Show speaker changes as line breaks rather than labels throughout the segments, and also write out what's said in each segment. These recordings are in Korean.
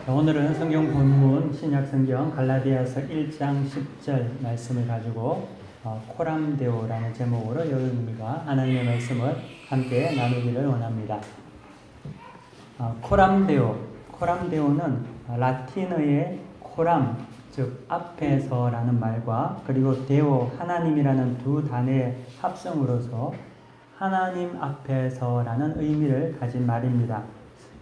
오늘은 성경 본문 신약 성경 갈라디아서 1장 10절 말씀을 가지고 코람데오라는 제목으로 여러분과 하나님의 말씀을 함께 나누기를 원합니다. 코람데오는 라틴어의 코람, 즉 앞에서라는 말과 그리고 데오, 하나님이라는 두 단어의 합성으로서 하나님 앞에서라는 의미를 가진 말입니다.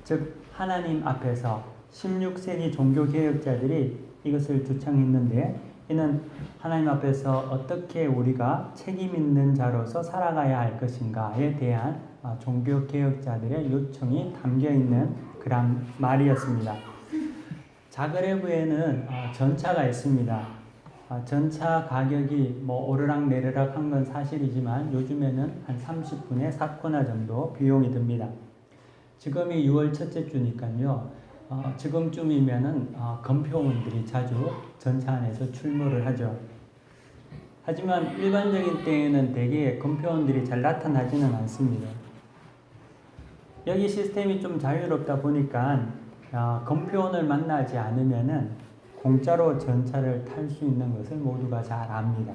즉 하나님 앞에서 16세기 종교개혁자들이 이것을 주창했는데, 이는 하나님 앞에서 어떻게 우리가 책임 있는 자로서 살아가야 할 것인가에 대한 종교개혁자들의 요청이 담겨있는 그런 말이었습니다. 자그레브에는 전차가 있습니다. 전차 가격이 오르락내리락 한 건 사실이지만 요즘에는 한 30분에 4코나 정도 비용이 듭니다. 지금이 6월 첫째 주니까요. 지금쯤이면은 검표원들이 자주 전차 안에서 출몰을 하죠. 하지만 일반적인 때에는 대개 검표원들이 잘 나타나지는 않습니다. 여기 시스템이 좀 자유롭다 보니까 검표원을 만나지 않으면은 공짜로 전차를 탈 수 있는 것을 모두가 잘 압니다.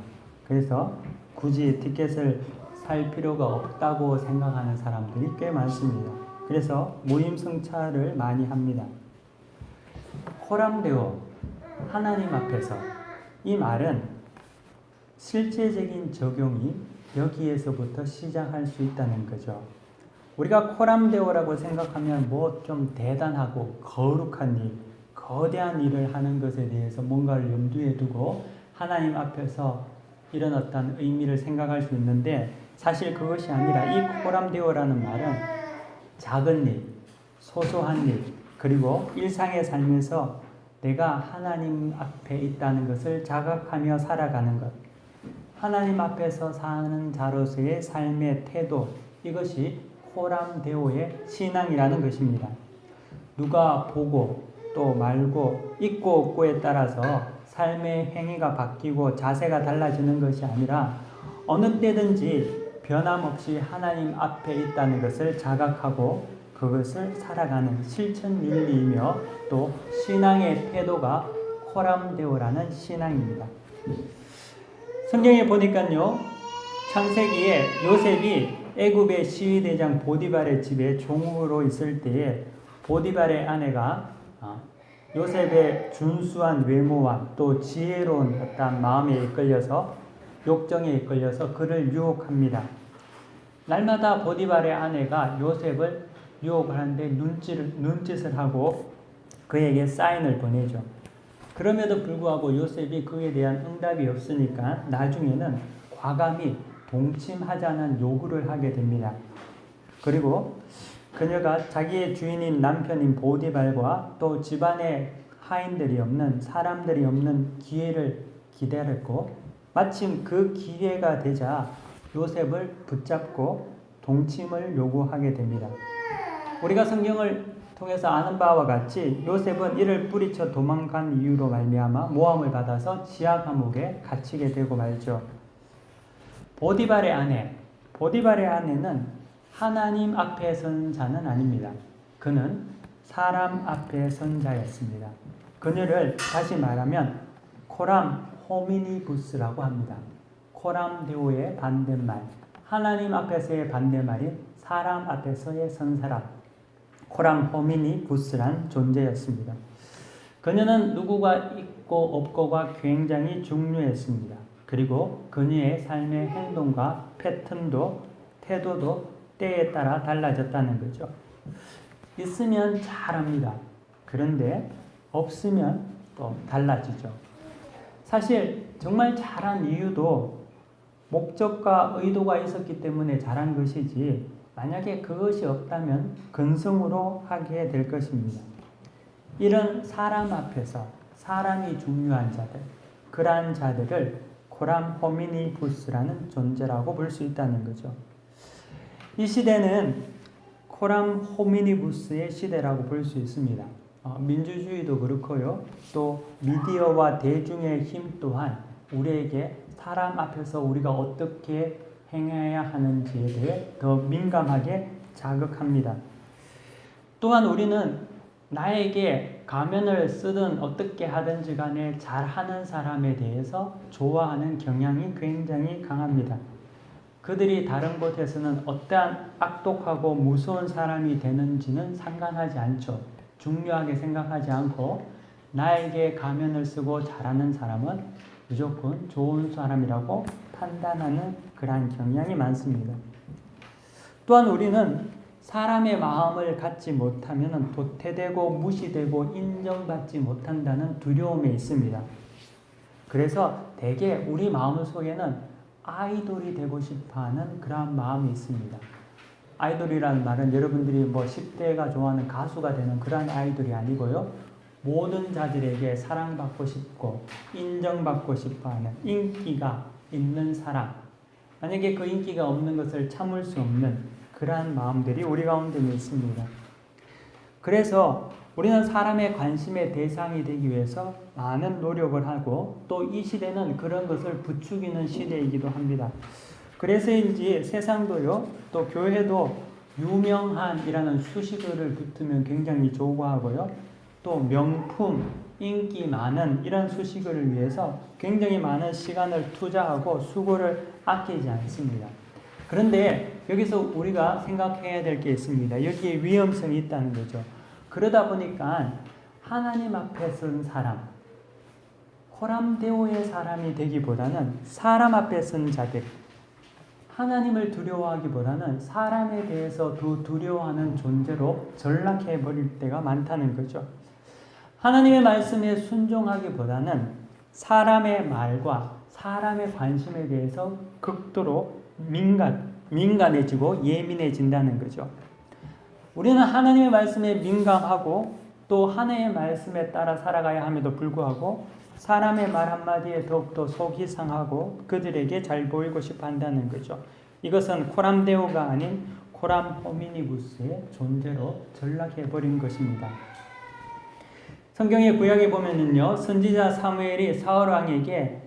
그래서 굳이 티켓을 살 필요가 없다고 생각하는 사람들이 꽤 많습니다. 그래서 무임승차를 많이 합니다. 코람데오, 하나님 앞에서, 이 말은 실제적인 적용이 여기에서부터 시작할 수 있다는 거죠. 우리가 코람데오라고 생각하면 좀 대단하고 거룩한 일, 거대한 일을 하는 것에 대해서 뭔가를 염두에 두고 하나님 앞에서 이런 어떤 의미를 생각할 수 있는데, 사실 그것이 아니라 이 코람데오라는 말은 작은 일, 소소한 일, 그리고 일상의 삶에서 내가 하나님 앞에 있다는 것을 자각하며 살아가는 것, 하나님 앞에서 사는 자로서의 삶의 태도, 이것이 코람데오의 신앙이라는 것입니다. 누가 보고 또 말고 있고 없고에 따라서 삶의 행위가 바뀌고 자세가 달라지는 것이 아니라 어느 때든지 변함없이 하나님 앞에 있다는 것을 자각하고 그것을 살아가는 실천 윤리이며 또 신앙의 태도가 코람데오라는 신앙입니다. 성경에 보니까요, 창세기에 요셉이 애굽의 시위대장 보디발의 집에 종으로 있을 때에 보디발의 아내가 요셉의 준수한 외모와 또 지혜로운 어떤 마음에 이끌려서, 욕정에 이끌려서 그를 유혹합니다. 날마다 보디발의 아내가 요셉을 유혹을 하는데 눈짓을 하고 그에게 사인을 보내죠. 그럼에도 불구하고 요셉이 그에 대한 응답이 없으니까 나중에는 과감히 동침하자는 요구를 하게 됩니다. 그리고 그녀가 자기의 주인인 남편인 보디발과 또 집안에 하인들이 없는, 사람들이 없는 기회를 기다렸고, 마침 그 기회가 되자 요셉을 붙잡고 동침을 요구하게 됩니다. 우리가 성경을 통해서 아는 바와 같이 요셉은 이를 뿌리쳐 도망간 이유로 말미암아 모함을 받아서 지하 감옥에 갇히게 되고 말죠. 보디발의 아내는 하나님 앞에 선 자는 아닙니다. 그는 사람 앞에 선 자였습니다. 그녀를 다시 말하면 코람 호미니부스라고 합니다. 코람데오의 반대말, 하나님 앞에서의 반대말인 사람 앞에서의 선 사람, 코람 호미니부스란 존재였습니다. 그녀는 누구가 있고 없고가 굉장히 중요했습니다. 그리고 그녀의 삶의 행동과 패턴도 태도도 때에 따라 달라졌다는 거죠. 있으면 잘합니다. 그런데 없으면 또 달라지죠. 사실 정말 잘한 이유도 목적과 의도가 있었기 때문에 잘한 것이지, 만약에 그것이 없다면 근성으로 하게 될 것입니다. 이런 사람 앞에서 사람이 중요한 자들, 그러한 자들을 코람 호미니부스라는 존재라고 볼 수 있다는 거죠. 이 시대는 코람 호미니부스의 시대라고 볼 수 있습니다. 민주주의도 그렇고요. 또 미디어와 대중의 힘 또한 우리에게 사람 앞에서 우리가 어떻게 행해야 하는지에 대해 더 민감하게 자극합니다. 또한 우리는 나에게 가면을 쓰든 어떻게 하든지 간에 잘하는 사람에 대해서 좋아하는 경향이 굉장히 강합니다. 그들이 다른 곳에서는 어떠한 악독하고 무서운 사람이 되는지는 상관하지 않죠. 중요하게 생각하지 않고 나에게 가면을 쓰고 잘하는 사람은 무조건 좋은 사람이라고 판단하는 그러한 경향이 많습니다. 또한 우리는 사람의 마음을 갖지 못하면 도태되고 무시되고 인정받지 못한다는 두려움에 있습니다. 그래서 대개 우리 마음 속에는 아이돌이 되고 싶어하는 그런 마음이 있습니다. 아이돌이라는 말은 여러분들이 10대가 좋아하는 가수가 되는 그런 아이돌이 아니고요. 모든 자들에게 사랑받고 싶고 인정받고 싶어하는 인기가 있는 사람, 만약에 그 인기가 없는 것을 참을 수 없는 그러한 마음들이 우리 가운데 있습니다. 그래서 우리는 사람의 관심의 대상이 되기 위해서 많은 노력을 하고 또 이 시대는 그런 것을 부추기는 시대이기도 합니다. 그래서인지 세상도요, 또 교회도 유명한이라는 수식어를 붙으면 굉장히 좋아하고요. 또 명품, 인기 많은 이런 수식어를 위해서 굉장히 많은 시간을 투자하고 수고를 아끼지 않습니다. 그런데 여기서 우리가 생각해야 될 게 있습니다. 여기에 위험성이 있다는 거죠. 그러다 보니까 하나님 앞에 선 사람, 코람데오의 사람이 되기보다는 사람 앞에 선 자들, 하나님을 두려워하기보다는 사람에 대해서 더 두려워하는 존재로 전락해버릴 때가 많다는 거죠. 하나님의 말씀에 순종하기보다는 사람의 말과 사람의 관심에 대해서 극도로 민감해지고 예민해진다는 거죠. 우리는 하나님의 말씀에 민감하고 또 하나님의 말씀에 따라 살아가야 함에도 불구하고 사람의 말 한마디에 더욱더 속이 상하고 그들에게 잘 보이고 싶어 한다는 거죠. 이것은 코람데오가 아닌 코람 호미니부스의 존재로 전락해버린 것입니다. 성경의 구약에 보면은요, 선지자 사무엘이 사울 왕에게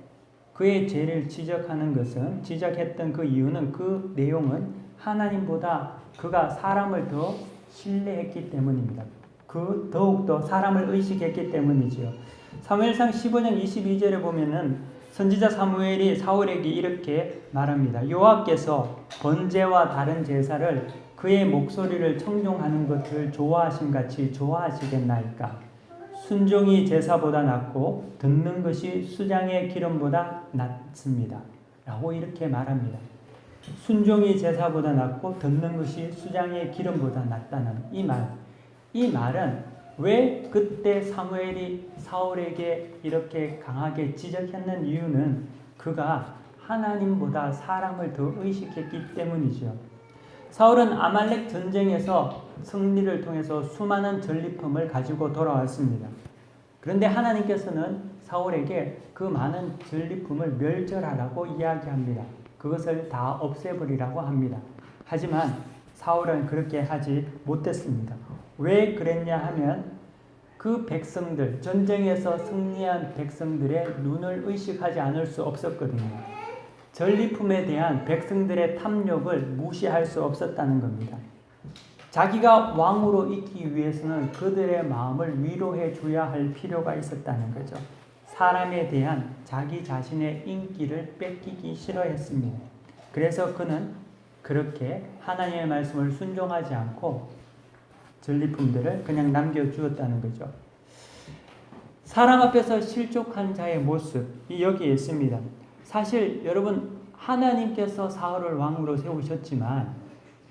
그의 죄를 지적했던 그 이유는 그 내용은 하나님보다 그가 사람을 더 신뢰했기 때문입니다. 더욱더 사람을 의식했기 때문이지요. 사무엘상 15장 22절에 보면은 선지자 사무엘이 사울에게 이렇게 말합니다. 여호와께서 번제와 다른 제사를 그의 목소리를 청종하는 것을 좋아하심 같이 좋아하시겠나이까? 순종이 제사보다 낫고 듣는 것이 수장의 기름보다 낫습니다. 라고 이렇게 말합니다. 순종이 제사보다 낫고 듣는 것이 수장의 기름보다 낫다는 이 말. 이 말은 왜 그때 사무엘이 사울에게 이렇게 강하게 지적했는 이유는 그가 하나님보다 사람을 더 의식했기 때문이죠. 사울은 아말렉 전쟁에서 승리를 통해서 수많은 전리품을 가지고 돌아왔습니다. 그런데 하나님께서는 사울에게 그 많은 전리품을 멸절하라고 이야기합니다. 그것을 다 없애버리라고 합니다. 하지만 사울은 그렇게 하지 못했습니다. 왜 그랬냐 하면 그 백성들, 전쟁에서 승리한 백성들의 눈을 의식하지 않을 수 없었거든요. 전리품에 대한 백성들의 탐욕을 무시할 수 없었다는 겁니다. 자기가 왕으로 있기 위해서는 그들의 마음을 위로해 줘야 할 필요가 있었다는 거죠. 사람에 대한 자기 자신의 인기를 뺏기기 싫어했습니다. 그래서 그는 그렇게 하나님의 말씀을 순종하지 않고 전리품들을 그냥 남겨주었다는 거죠. 사람 앞에서 실족한 자의 모습이 여기에 있습니다. 사실 여러분, 하나님께서 사울을 왕으로 세우셨지만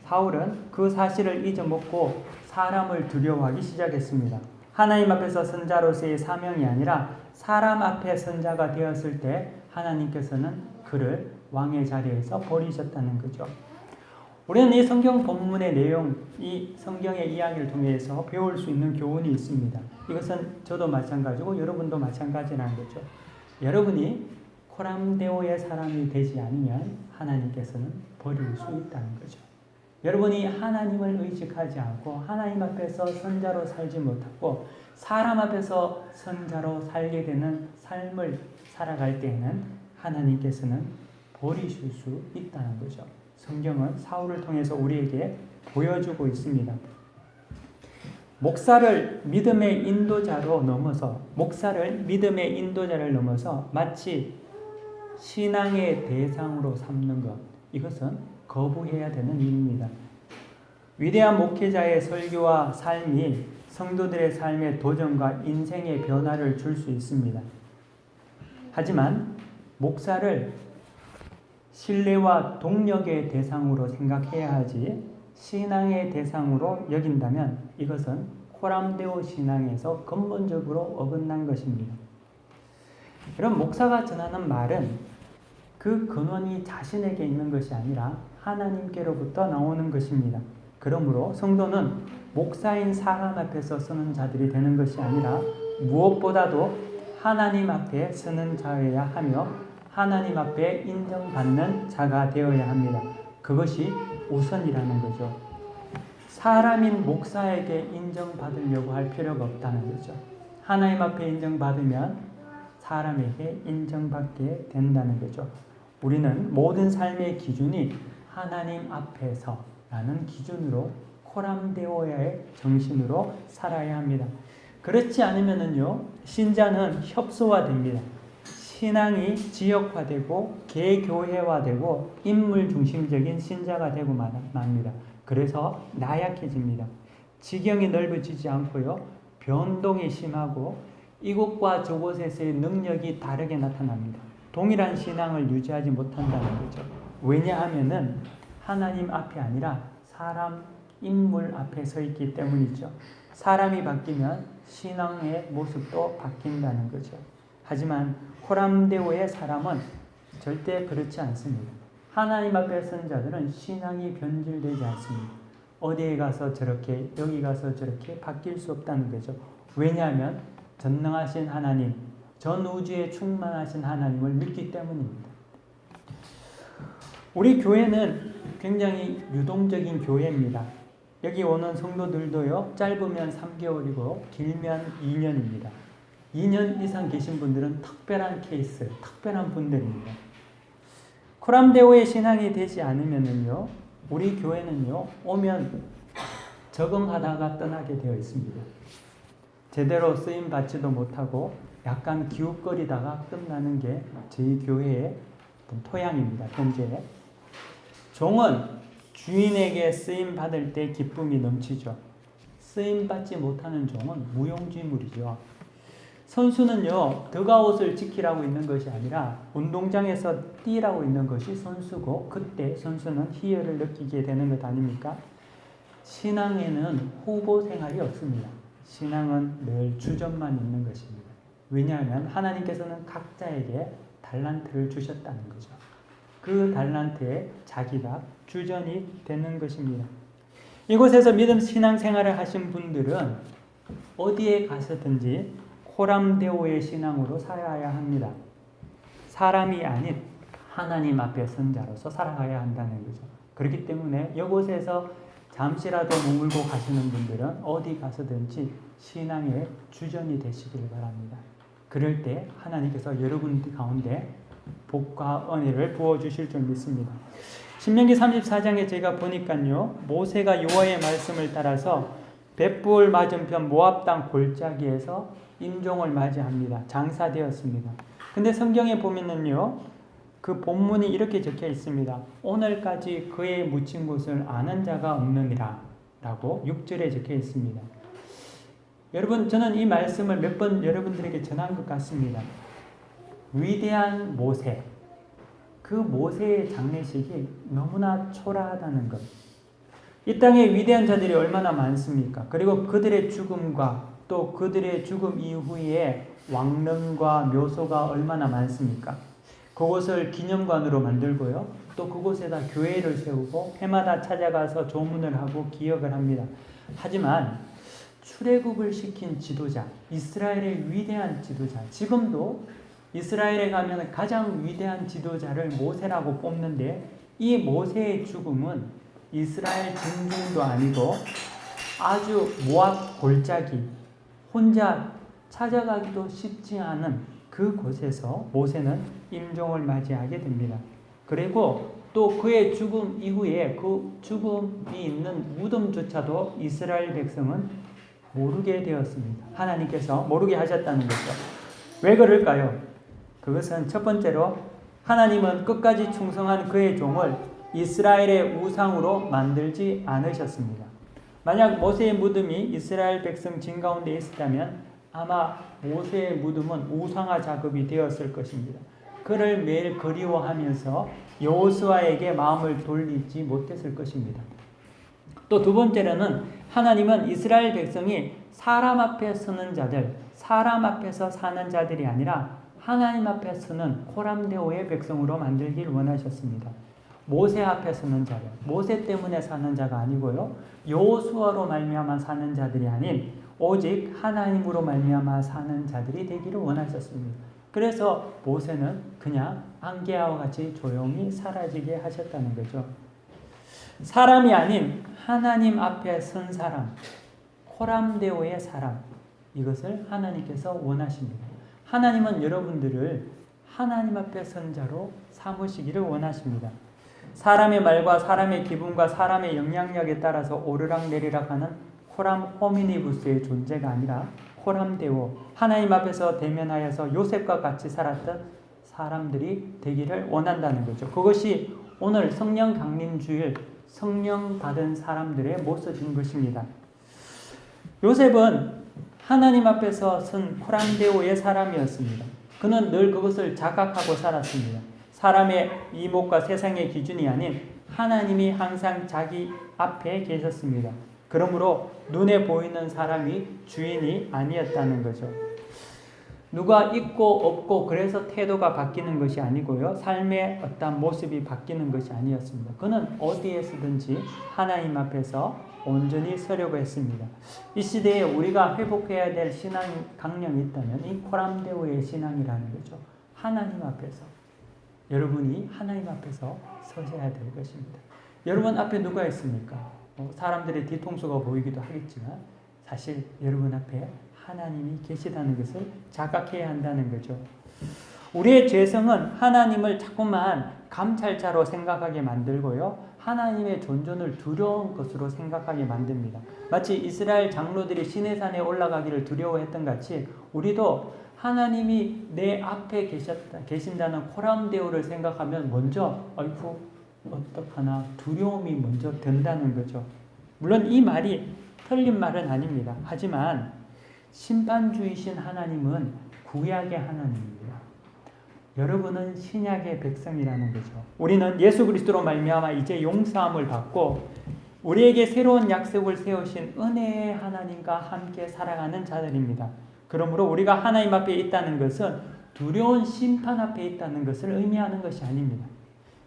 사울은 그 사실을 잊어먹고 사람을 두려워하기 시작했습니다. 하나님 앞에서 선자로서의 사명이 아니라 사람 앞에 선자가 되었을 때 하나님께서는 그를 왕의 자리에서 버리셨다는 거죠. 우리는 이 성경 본문의 내용, 이 성경의 이야기를 통해서 배울 수 있는 교훈이 있습니다. 이것은 저도 마찬가지고 여러분도 마찬가지라는 거죠. 여러분이 코람데오의 사람이 되지 않으면 하나님께서는 버릴 수 있다는 거죠. 여러분이 하나님을 의식하지 않고 하나님 앞에서 선자로 살지 못하고 사람 앞에서 선자로 살게 되는 삶을 살아갈 때에는 하나님께서는 버리실 수 있다는 거죠. 성경은 사울을 통해서 우리에게 보여주고 있습니다. 목사를 믿음의 인도자를 넘어서 마치 신앙의 대상으로 삼는 것, 이것은 거부해야 되는 일입니다. 위대한 목회자의 설교와 삶이 성도들의 삶의 도전과 인생의 변화를 줄 수 있습니다. 하지만 목사를 신뢰와 동력의 대상으로 생각해야 하지 신앙의 대상으로 여긴다면 이것은 코람데오 신앙에서 근본적으로 어긋난 것입니다. 그럼 목사가 전하는 말은 그 근원이 자신에게 있는 것이 아니라 하나님께로부터 나오는 것입니다. 그러므로 성도는 목사인 사람 앞에서 서는 자들이 되는 것이 아니라 무엇보다도 하나님 앞에 서는 자여야 하며 하나님 앞에 인정받는 자가 되어야 합니다. 그것이 우선이라는 거죠. 사람인 목사에게 인정받으려고 할 필요가 없다는 거죠. 하나님 앞에 인정받으면 사람에게 인정받게 된다는 거죠. 우리는 모든 삶의 기준이 하나님 앞에서라는 기준으로 코람데오의 정신으로 살아야 합니다. 그렇지 않으면요, 신자는 협소화됩니다. 신앙이 지역화되고 개교회화되고 인물 중심적인 신자가 되고 맙니다. 그래서 나약해집니다. 지경이 넓어지지 않고요, 변동이 심하고 이곳과 저곳에서의 능력이 다르게 나타납니다. 동일한 신앙을 유지하지 못한다는 거죠. 왜냐하면은 하나님 앞이 아니라 사람, 인물 앞에 서 있기 때문이죠. 사람이 바뀌면 신앙의 모습도 바뀐다는 거죠. 하지만 코람데오의 사람은 절대 그렇지 않습니다. 하나님 앞에 선 자들은 신앙이 변질되지 않습니다. 어디에 가서 저렇게, 여기 가서 저렇게 바뀔 수 없다는 거죠. 왜냐하면 전능하신 하나님, 전 우주에 충만하신 하나님을 믿기 때문입니다. 우리 교회는 굉장히 유동적인 교회입니다. 여기 오는 성도들도요, 짧으면 3개월이고 길면 2년입니다. 2년 이상 계신 분들은 특별한 케이스, 특별한 분들입니다. 코람데오의 신앙이 되지 않으면요, 우리 교회는요, 오면 적응하다가 떠나게 되어 있습니다. 제대로 쓰임 받지도 못하고 약간 기웃거리다가 끝나는 게 저희 교회의 토양입니다. 현재 종은 주인에게 쓰임 받을 때 기쁨이 넘치죠. 쓰임 받지 못하는 종은 무용지물이죠. 선수는요, 더가웃을 지키라고 있는 것이 아니라 운동장에서 뛰라고 있는 것이 선수고, 그때 선수는 희열을 느끼게 되는 것 아닙니까? 신앙에는 후보 생활이 없습니다. 신앙은 늘 주전만 있는 것입니다. 왜냐하면 하나님께서는 각자에게 달란트를 주셨다는 거죠. 그 달란트에 자기가 주전이 되는 것입니다. 이곳에서 믿음 신앙생활을 하신 분들은 어디에 가서든지 코람데오의 신앙으로 살아야 합니다. 사람이 아닌 하나님 앞에 선 자로서 살아가야 한다는 거죠. 그렇기 때문에 이곳에서 잠시라도 머물고 가시는 분들은 어디 가서든지 신앙의 주전이 되시길 바랍니다. 그럴 때 하나님께서 여러분 가운데 복과 은혜를 부어주실 줄 믿습니다. 신명기 34장에 제가 보니까요, 모세가 여호와의 말씀을 따라서 벳부을 맞은편 모압 땅 골짜기에서 임종을 맞이합니다. 장사되었습니다. 근데 성경에 보면은요, 그 본문이 이렇게 적혀 있습니다. 오늘까지 그의 묻힌 곳을 아는 자가 없느니라 라고 6절에 적혀 있습니다. 여러분, 저는 이 말씀을 몇 번 여러분들에게 전한 것 같습니다. 위대한 모세, 그 모세의 장례식이 너무나 초라하다는 것. 이 땅에 위대한 자들이 얼마나 많습니까? 그리고 그들의 죽음과 또 그들의 죽음 이후에 왕릉과 묘소가 얼마나 많습니까? 그곳을 기념관으로 만들고요, 또 그곳에다 교회를 세우고 해마다 찾아가서 조문을 하고 기억을 합니다. 하지만 출애굽을 시킨 지도자, 이스라엘의 위대한 지도자, 지금도 이스라엘에 가면 가장 위대한 지도자를 모세라고 뽑는데, 이 모세의 죽음은 이스라엘 진중도 아니고 아주 모압 골짜기, 혼자 찾아가기도 쉽지 않은 그곳에서 모세는 임종을 맞이하게 됩니다. 그리고 또 그의 죽음 이후에 그 죽음이 있는 무덤조차도 이스라엘 백성은 모르게 되었습니다. 하나님께서 모르게 하셨다는 거죠. 왜 그럴까요? 그것은 첫 번째로 하나님은 끝까지 충성한 그의 종을 이스라엘의 우상으로 만들지 않으셨습니다. 만약 모세의 무덤이 이스라엘 백성 진 가운데 있었다면 아마 모세의 무덤은 우상화 작업이 되었을 것입니다. 그를 매일 그리워하면서 여호수아에게 마음을 돌리지 못했을 것입니다. 또 두 번째로는 하나님은 이스라엘 백성이 사람 앞에 서는 자들, 사람 앞에서 사는 자들이 아니라 하나님 앞에 서는 코람데오의 백성으로 만들기를 원하셨습니다. 모세 앞에 서는 자들, 모세 때문에 사는 자가 아니고요, 여호수아로 말미암아 사는 자들이 아닌 오직 하나님으로 말미암아 사는 자들이 되기를 원하셨습니다. 그래서 모세는 그냥 안개와 같이 조용히 사라지게 하셨다는 거죠. 사람이 아닌 하나님 앞에 선 사람, 코람데오의 사람, 이것을 하나님께서 원하십니다. 하나님은 여러분들을 하나님 앞에 선 자로 삼으시기를 원하십니다. 사람의 말과 사람의 기분과 사람의 영향력에 따라서 오르락내리락 하는 코람 호미니부스의 존재가 아니라 코람데오, 하나님 앞에서 대면하여서 요셉과 같이 살았던 사람들이 되기를 원한다는 거죠. 그것이 오늘 성령 강림주일 성령 받은 사람들의 모습인 것입니다. 요셉은 하나님 앞에서 선 코람데오의 사람이었습니다. 그는 늘 그것을 자각하고 살았습니다. 사람의 이목과 세상의 기준이 아닌 하나님이 항상 자기 앞에 계셨습니다. 그러므로 눈에 보이는 사람이 주인이 아니었다는 거죠. 누가 있고 없고 그래서 태도가 바뀌는 것이 아니고요, 삶의 어떤 모습이 바뀌는 것이 아니었습니다. 그는 어디에서든지 하나님 앞에서 온전히 서려고 했습니다. 이 시대에 우리가 회복해야 될 신앙 강령이 있다면 이 코람데오의 신앙이라는 거죠. 하나님 앞에서, 여러분이 하나님 앞에서 서셔야 될 것입니다. 여러분 앞에 누가 있습니까? 사람들의 뒤통수가 보이기도 하겠지만 사실 여러분 앞에 하나님이 계시다는 것을 자각해야 한다는 거죠. 우리의 죄성은 하나님을 자꾸만 감찰자로 생각하게 만들고요, 하나님의 존존을 두려운 것으로 생각하게 만듭니다. 마치 이스라엘 장로들이 시내산에 올라가기를 두려워했던 같이 우리도 하나님이 내 앞에 계신다는 코람데오를 생각하면 먼저 아이고 어떡하나 두려움이 먼저 든다는 거죠. 물론 이 말이 틀린 말은 아닙니다. 하지만 심판주이신 하나님은 구약의 하나님입니다. 여러분은 신약의 백성이라는 거죠. 우리는 예수 그리스도로 말미암아 이제 용서함을 받고 우리에게 새로운 약속을 세우신 은혜의 하나님과 함께 살아가는 자들입니다. 그러므로 우리가 하나님 앞에 있다는 것은 두려운 심판 앞에 있다는 것을 의미하는 것이 아닙니다.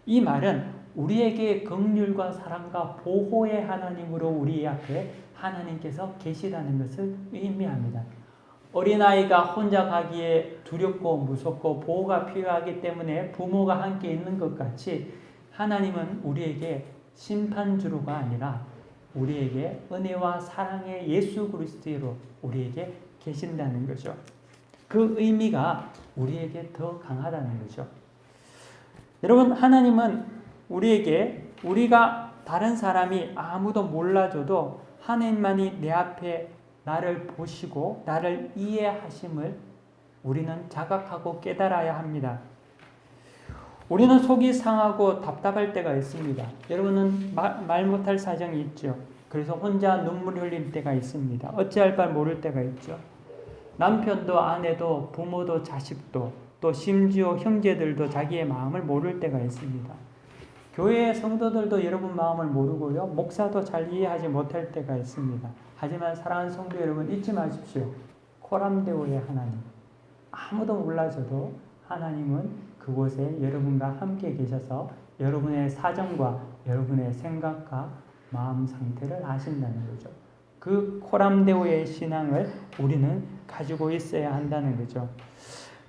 이 말은 우리에게 긍휼과 사랑과 보호의 하나님으로 우리 앞에 하나님께서 계시다는 것을 의미합니다. 어린아이가 혼자 가기에 두렵고 무섭고 보호가 필요하기 때문에 부모가 함께 있는 것 같이 하나님은 우리에게 심판주로가 아니라 우리에게 은혜와 사랑의 예수 그리스도로 우리에게 계신다는 거죠. 그 의미가 우리에게 더 강하다는 거죠. 여러분, 하나님은 우리에게 우리가 다른 사람이 아무도 몰라줘도 하나님만이 내 앞에 나를 보시고 나를 이해하심을 우리는 자각하고 깨달아야 합니다. 우리는 속이 상하고 답답할 때가 있습니다. 여러분은 말 못할 사정이 있죠. 그래서 혼자 눈물 흘릴 때가 있습니다. 어찌할 바 모를 때가 있죠. 남편도 아내도 부모도 자식도 또 심지어 형제들도 자기의 마음을 모를 때가 있습니다. 교회의 성도들도 여러분 마음을 모르고요, 목사도 잘 이해하지 못할 때가 있습니다. 하지만 사랑하는 성도 여러분, 잊지 마십시오. 코람데오의 하나님, 아무도 몰라줘도 하나님은 그곳에 여러분과 함께 계셔서 여러분의 사정과 여러분의 생각과 마음 상태를 아신다는 거죠. 그 코람데오의 신앙을 우리는 가지고 있어야 한다는 거죠.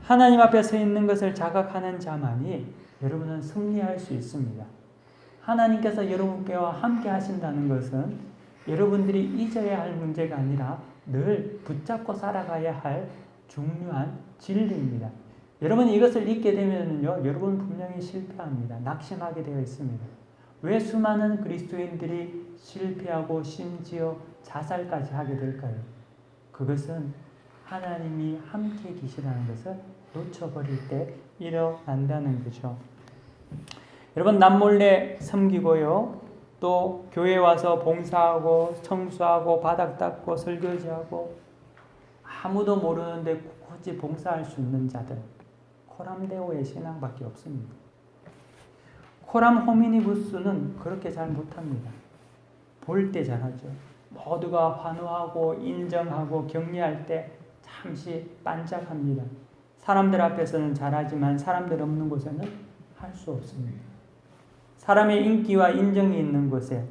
하나님 앞에 서 있는 것을 자각하는 자만이 여러분은 승리할 수 있습니다. 하나님께서 여러분께와 함께 하신다는 것은 여러분들이 잊어야 할 문제가 아니라 늘 붙잡고 살아가야 할 중요한 진리입니다. 여러분이 이것을 잊게 되면요, 여러분 분명히 실패합니다. 낙심하게 되어 있습니다. 왜 수많은 그리스도인들이 실패하고 심지어 자살까지 하게 될까요? 그것은 하나님이 함께 계시다는 것을 놓쳐버릴 때 일어난다는 거죠. 여러분, 남몰래 섬기고요. 또 교회 와서 봉사하고 청소하고 바닥 닦고 설거지하고 아무도 모르는데 굳이 봉사할 수 있는 자들, 코람데오의 신앙밖에 없습니다. 코람 호미니부스는 그렇게 잘 못합니다. 볼 때 잘하죠. 모두가 환호하고 인정하고 격려할 때 잠시 반짝합니다. 사람들 앞에서는 잘하지만 사람들 없는 곳에는 할 수 없습니다. 사람의 인기와 인정이 있는 곳에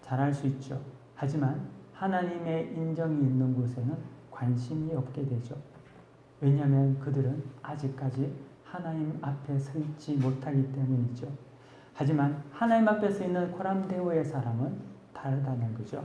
잘할 수 있죠. 하지만 하나님의 인정이 있는 곳에는 관심이 없게 되죠. 왜냐하면 그들은 아직까지 하나님 앞에 서 있지 못하기 때문이죠. 하지만 하나님 앞에 서 있는 코람데오의 사람은 다르다는 거죠.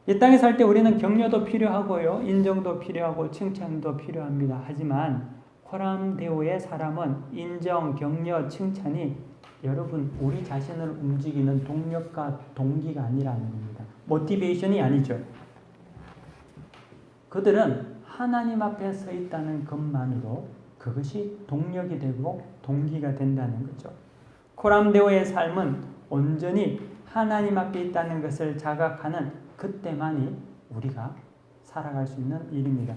이 땅에 살 때 우리는 격려도 필요하고요. 인정도 필요하고 칭찬도 필요합니다. 하지만 코람데오의 사람은 인정, 격려, 칭찬이 여러분 우리 자신을 움직이는 동력과 동기가 아니라는 겁니다. 모티베이션이 아니죠. 그들은 하나님 앞에 서 있다는 것만으로 그것이 동력이 되고 동기가 된다는 거죠. 코람데오의 삶은 온전히 하나님 앞에 있다는 것을 자각하는 그때만이 우리가 살아갈 수 있는 일입니다.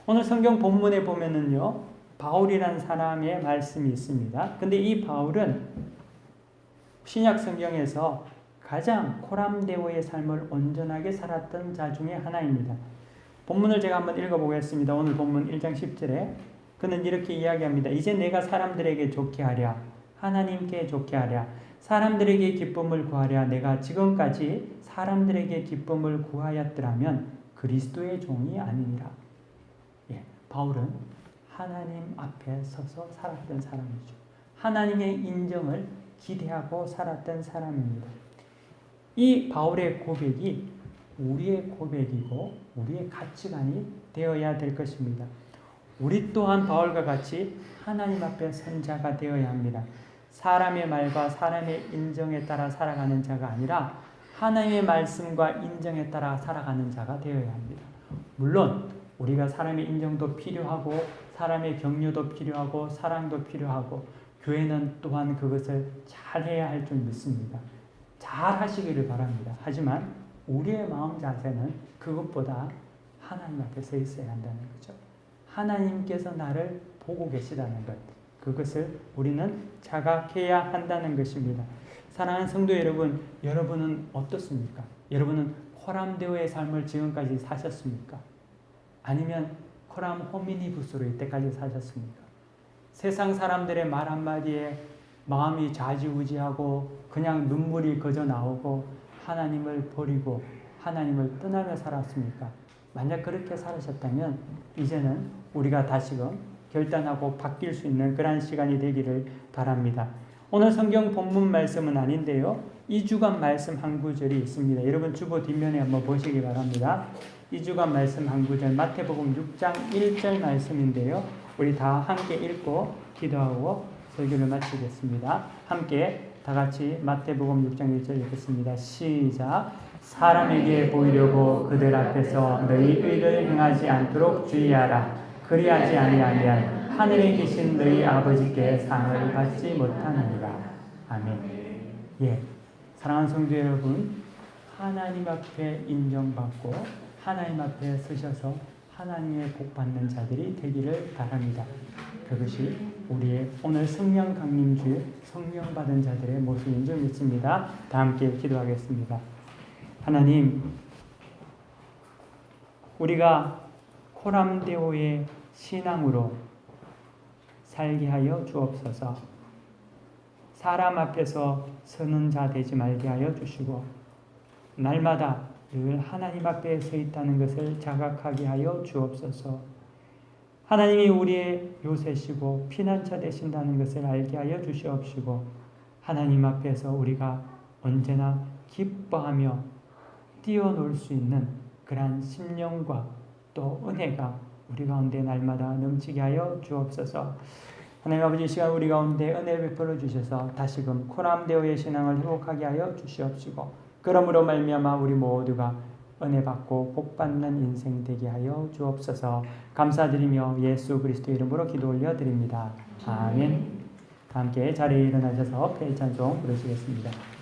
오늘 성경 본문에 보면은요, 바울이라는 사람의 말씀이 있습니다. 근데 이 바울은 신약 성경에서 가장 코람데오의 삶을 온전하게 살았던 자 중에 하나입니다. 본문을 제가 한번 읽어보겠습니다. 오늘 본문 1장 10절에 그는 이렇게 이야기합니다. 이제 내가 사람들에게 좋게 하랴, 하나님께 좋게 하랴, 사람들에게 기쁨을 구하랴. 내가 지금까지 사람들에게 기쁨을 구하였더라면 그리스도의 종이 아니니라. 예, 바울은 하나님 앞에 서서 살았던 사람이죠. 하나님의 인정을 기대하고 살았던 사람입니다. 이 바울의 고백이 우리의 고백이고 우리의 가치관이 되어야 될 것입니다. 우리 또한 바울과 같이 하나님 앞에 선 자가 되어야 합니다. 사람의 말과 사람의 인정에 따라 살아가는 자가 아니라 하나님의 말씀과 인정에 따라 살아가는 자가 되어야 합니다. 물론 우리가 사람의 인정도 필요하고 사람의 격려도 필요하고 사랑도 필요하고 교회는 또한 그것을 잘해야 할 줄 믿습니다. 잘 하시기를 바랍니다. 하지만 우리의 마음 자세는 그것보다 하나님 앞에 서 있어야 한다는 거죠. 하나님께서 나를 보고 계시다는 것, 그것을 우리는 자각해야 한다는 것입니다. 사랑하는 성도 여러분, 여러분은 어떻습니까? 여러분은 코람데오의 삶을 지금까지 사셨습니까? 아니면 코람 호미니부스로 이때까지 사셨습니까? 세상 사람들의 말 한마디에 마음이 좌지우지하고 그냥 눈물이 거저 나오고 하나님을 버리고 하나님을 떠나며 살았습니까? 만약 그렇게 살으셨다면 이제는 우리가 다시금 결단하고 바뀔 수 있는 그런 시간이 되기를 바랍니다. 오늘 성경 본문 말씀은 아닌데요. 2주간 말씀 한 구절이 있습니다. 여러분 주보 뒷면에 한번 보시기 바랍니다. 2주간 말씀 한 구절 마태복음 6장 1절 말씀인데요. 우리 다 함께 읽고 기도하고 설교를 마치겠습니다. 함께 다 같이 마태복음 6장 1절 읽겠습니다. 시작. 사람에게 보이려고 그들 앞에서 너희 의를 행하지 않도록 주의하라. 그리하지 아니하면 하늘에 계신 너희 아버지께 상을 받지 못하느니라. 아멘. 예, 사랑하는 성도 여러분, 하나님 앞에 인정받고 하나님 앞에 서셔서 하나님의 복 받는 자들이 되기를 바랍니다. 그것이 우리의 오늘 성령 강림주의 성령 받은 자들의 모습인 줄 믿습니다. 다 함께 기도하겠습니다. 하나님, 우리가 코람데오의 신앙으로 살게 하여 주옵소서. 사람 앞에서 서는 자 되지 말게 하여 주시고 날마다 늘 하나님 앞에 서 있다는 것을 자각하게 하여 주옵소서. 하나님이 우리의 요새시고 피난처 되신다는 것을 알게 하여 주시옵시고 하나님 앞에서 우리가 언제나 기뻐하며 뛰어놀 수 있는 그러한 심령과 또 은혜가 우리 가운데 날마다 넘치게 하여 주옵소서. 하나님 아버지, 이 시간 우리 가운데 은혜를 베풀어 주셔서 다시금 코람데오의 신앙을 회복하게 하여 주시옵시고 그러므로 말미암아 우리 모두가 은혜 받고 복 받는 인생 되게 하여 주옵소서. 감사드리며 예수 그리스도 이름으로 기도 올려드립니다. 아멘. 함께 자리에 일어나셔서 praise 찬송 부르시겠습니다.